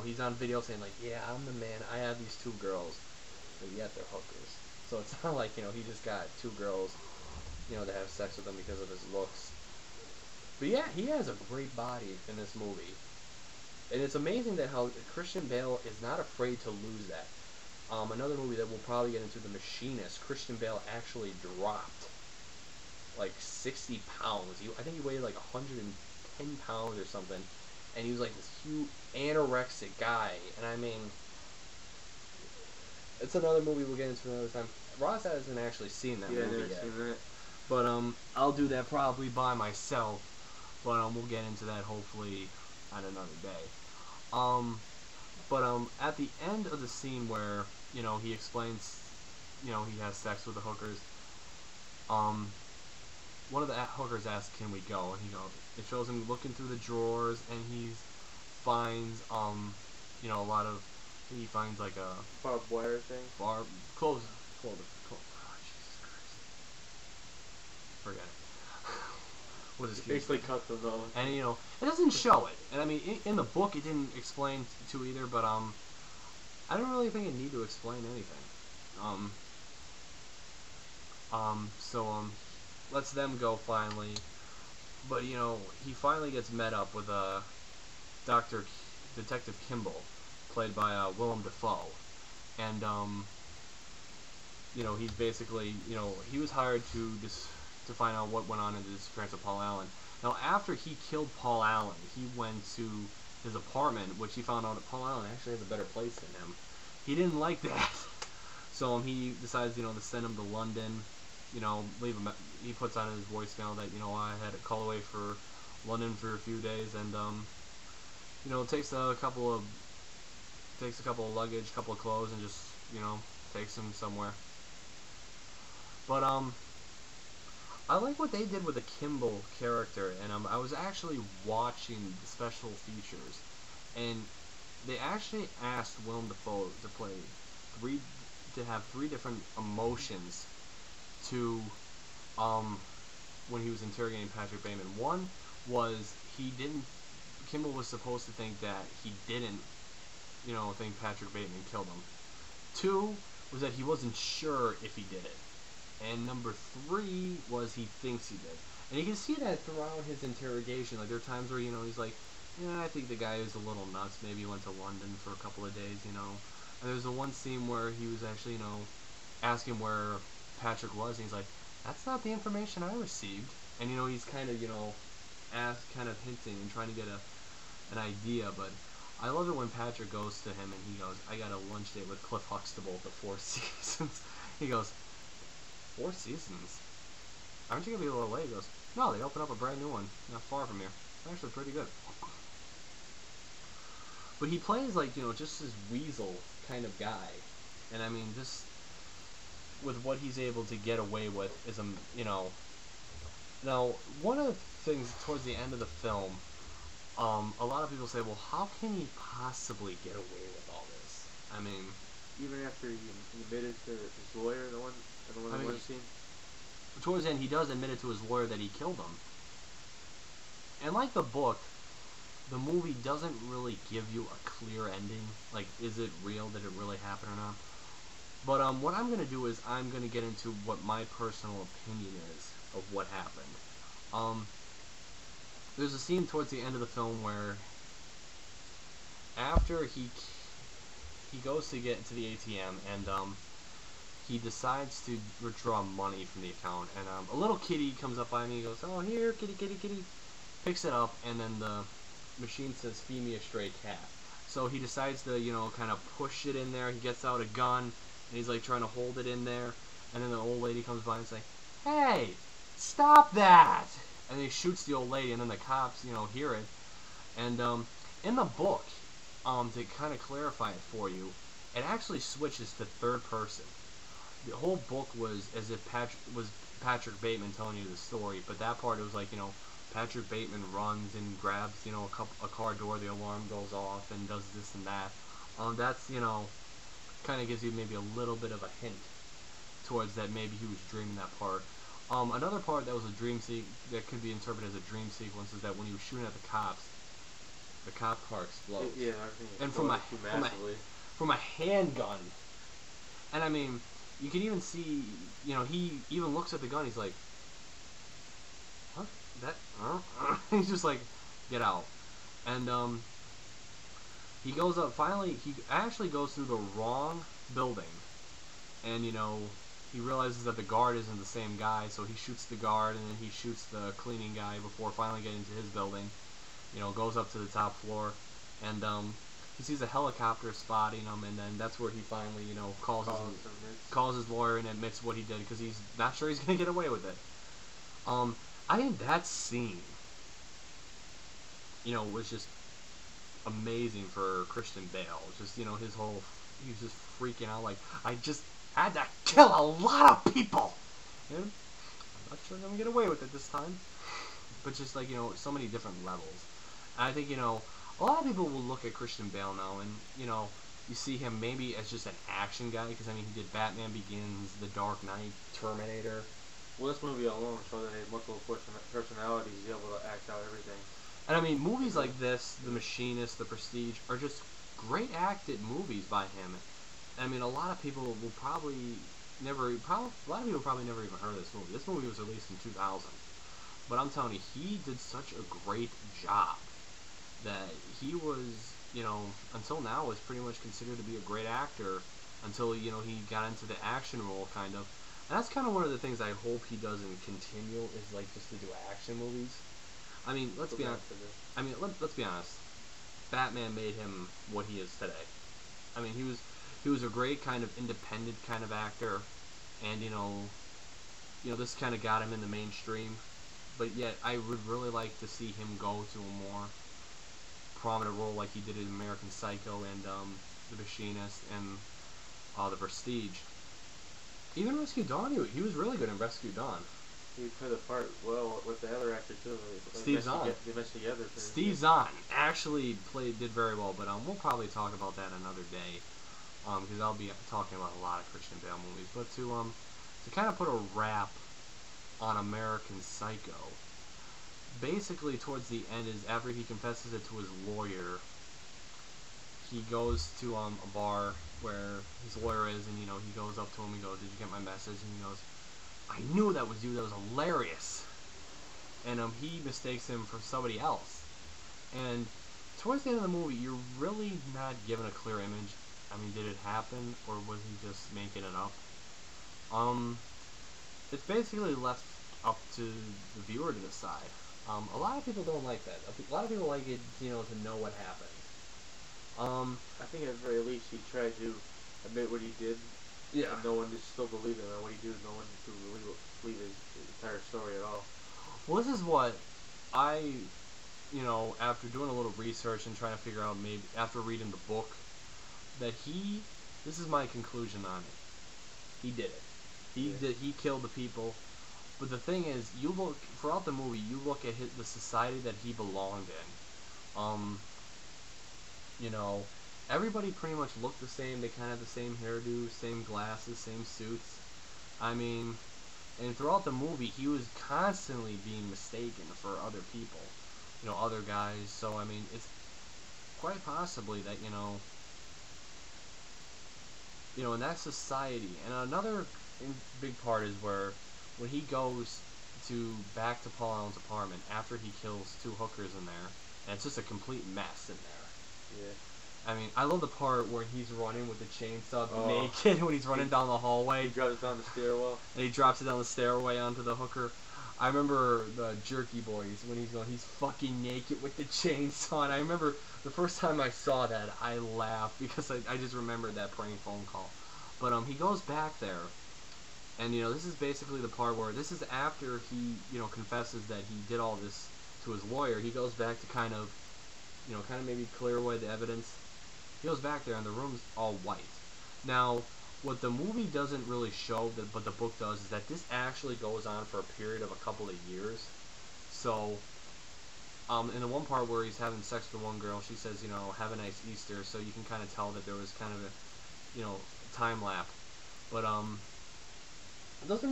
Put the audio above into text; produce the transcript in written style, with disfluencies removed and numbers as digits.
he's on video saying like, yeah, I'm the man. I have these two girls, but yet they're hookers. So it's not like he just got two girls, to have sex with him because of his looks. But yeah, he has a great body in this movie, and it's amazing that how Christian Bale is not afraid to lose that. Another movie that we'll probably get into, The Machinist. Christian Bale actually dropped like 60 pounds. I think he weighed like 110 pounds or something, and he was like this huge anorexic guy. And I mean, it's another movie we'll get into another time. Ross hasn't actually seen that movie yet. Seen that. But I'll do that probably by myself. But we'll get into that hopefully on another day. But at the end of the scene where he explains, he has sex with the hookers. One of the hookers asks, "Can we go?" And he goes. It shows him looking through the drawers, and he finds a lot of. He finds like a barbed wire thing. Close. Oh, Jesus Christ! Forget it. What is basically cut the though. And it doesn't show it. And I mean, in the book, it didn't explain to either. But I don't really think it need to explain anything. So lets them go finally. But he finally gets met up with Detective Kimball, played by Willem Dafoe, and he's basically he was hired to find out what went on in the disappearance of Paul Allen. Now after he killed Paul Allen, he went to his apartment, which he found out that Paul Allen actually has a better place than him. He didn't like that, so he decides to send him to London. Leave him. He puts on his voicemail that I had a call away for London for a few days, and takes a couple of luggage, couple of clothes, and just takes him somewhere. But I like what they did with the Kimball character, and I was actually watching the special features, and they actually asked Willem Dafoe to have three different emotions to when he was interrogating Patrick Bateman. One was Kimball was supposed to think that he didn't think Patrick Bateman killed him. Two was that he wasn't sure if he did it. And number three was he thinks he did. And you can see that throughout his interrogation. Like, there are times where, he's like, I think the guy is a little nuts. Maybe he went to London for a couple of days, And there's the one scene where he was actually, asking where Patrick was, and he's like, that's not the information I received. And, he's kind of, kind of hinting and trying to get an idea. But I love it when Patrick goes to him and he goes, I got a lunch date with Cliff Huxtable at the Four Seasons. He goes, 4 Seasons? Aren't you going to be a little late? He goes, no, they opened up a brand new one not far from here. It's actually pretty good. But he plays like, just this weasel kind of guy. And I mean, just with what he's able to get away with is, Now, one of the things towards the end of the film, a lot of people say, well, how can he possibly get away with all this? I mean, even after he admitted to his lawyer, the one scene. Towards the end, he does admit it to his lawyer that he killed him. And like the book, the movie doesn't really give you a clear ending. Like, is it real? Did it really happen or not? But what I'm going to do is I'm going to get into what my personal opinion is of what happened. There's a scene towards the end of the film where after he goes to get into the ATM and he decides to withdraw money from the account, and a little kitty comes up by me and goes, oh, here, kitty, kitty, kitty, picks it up, and then the machine says, feed me a stray cat. So he decides to, kind of push it in there. He gets out a gun, and he's like trying to hold it in there, and then the old lady comes by and says, hey, stop that! And he shoots the old lady, and then the cops, hear it. And in the book, to kind of clarify it for you, it actually switches to third person. The whole book was as if Patrick Bateman telling you the story, but that part it was like, Patrick Bateman runs and grabs, a car door, the alarm goes off, and does this and that. That's, kind of gives you maybe a little bit of a hint towards that maybe he was dreaming that part. Another part that was a dream that could be interpreted as a dream sequence is that when he was shooting at the cops, the cop car explodes. Yeah, everything And from a handgun. And I mean, you can even see, he even looks at the gun. He's like, "What? That? He's just like, get out." And he goes up. Finally, he actually goes through the wrong building, and he realizes that the guard isn't the same guy. So he shoots the guard, and then he shoots the cleaning guy before finally getting to his building. Goes up to the top floor, and he sees a helicopter spotting him, and then that's where he finally, calls his lawyer and admits what he did, because he's not sure he's gonna get away with it. I think that scene, was just amazing for Christian Bale. Just he was just freaking out, like, I just had to kill a lot of people, and I'm not sure I'm gonna get away with it this time. But just like so many different levels. And I think a lot of people will look at Christian Bale now, and you see him maybe as just an action guy, because I mean he did Batman Begins, The Dark Knight, Terminator. Well, this movie alone shows that he has multiple personalities. He's able to act out everything. And I mean, movies like this, The Machinist, The Prestige, are just great acted movies by him. I mean, a lot of people will probably never even heard of this movie. This movie was released in 2000. But I'm telling you, he did such a great job that he was, until now, was pretty much considered to be a great actor until, he got into the action role, kind of. And that's kind of one of the things I hope he doesn't continue, is, like, just to do action movies. I mean, let's be honest. Let's be honest. Batman made him what he is today. I mean, he was a great kind of independent kind of actor, and this kind of got him in the mainstream. But yet, I would really like to see him go to a more prominent role, like he did in American Psycho and The Machinist and The Prestige. Even Rescue Dawn, he was really good in Rescue Dawn. He played the part well with the other actor too. Steve Zahn. They meshed together. Steve Zahn actually did very well, but we'll probably talk about that another day, because I'll be talking about a lot of Christian Bale movies. But to kind of put a wrap on American Psycho, basically towards the end, is after he confesses it to his lawyer, he goes to a bar where his lawyer is, and he goes up to him and goes, "Did you get my message?" And he goes, "I knew that was you. That was hilarious." And he mistakes him for somebody else. And towards the end of the movie, you're really not given a clear image. I mean, did it happen, or was he just making it up? It's basically left up to the viewer to decide. A lot of people don't like that. A lot of people like it, to know what happened. I think at the very least he tried to admit what he did. Yeah. And no one just still believed him, and what he did, no one could really believe his entire story at all. Well, this is what I, after doing a little research and trying to figure out, maybe after reading the book, that this is my conclusion on it. He did it. He killed the people. But the thing is, you look throughout the movie, you look at the society that he belonged in. Everybody pretty much looked the same. They kind of had the same hairdo, same glasses, same suits. I mean, and throughout the movie, he was constantly being mistaken for other people, other guys. So I mean, it's quite possibly that in that society. And another big part is when he goes back to Paul Allen's apartment after he kills 2 hookers in there, and it's just a complete mess in there. Yeah. I mean, I love the part where he's running with the chainsaw naked when he's running down the hallway. He drops it down the stairwell. And he drops it down the stairway onto the hooker. I remember the Jerky Boys when he's fucking naked with the chainsaw. And I remember the first time I saw that, I laughed because I just remembered that prank phone call. But he goes back there. And, this is basically the part where, this is after he, confesses that he did all this to his lawyer. He goes back to kind of maybe clear away the evidence. He goes back there, and the room's all white. Now, what the movie doesn't really show, but the book does, is that this actually goes on for a period of a couple of years. So, in the one part where he's having sex with one girl, she says, have a nice Easter, so you can kind of tell that there was kind of a, time lapse. But, it doesn't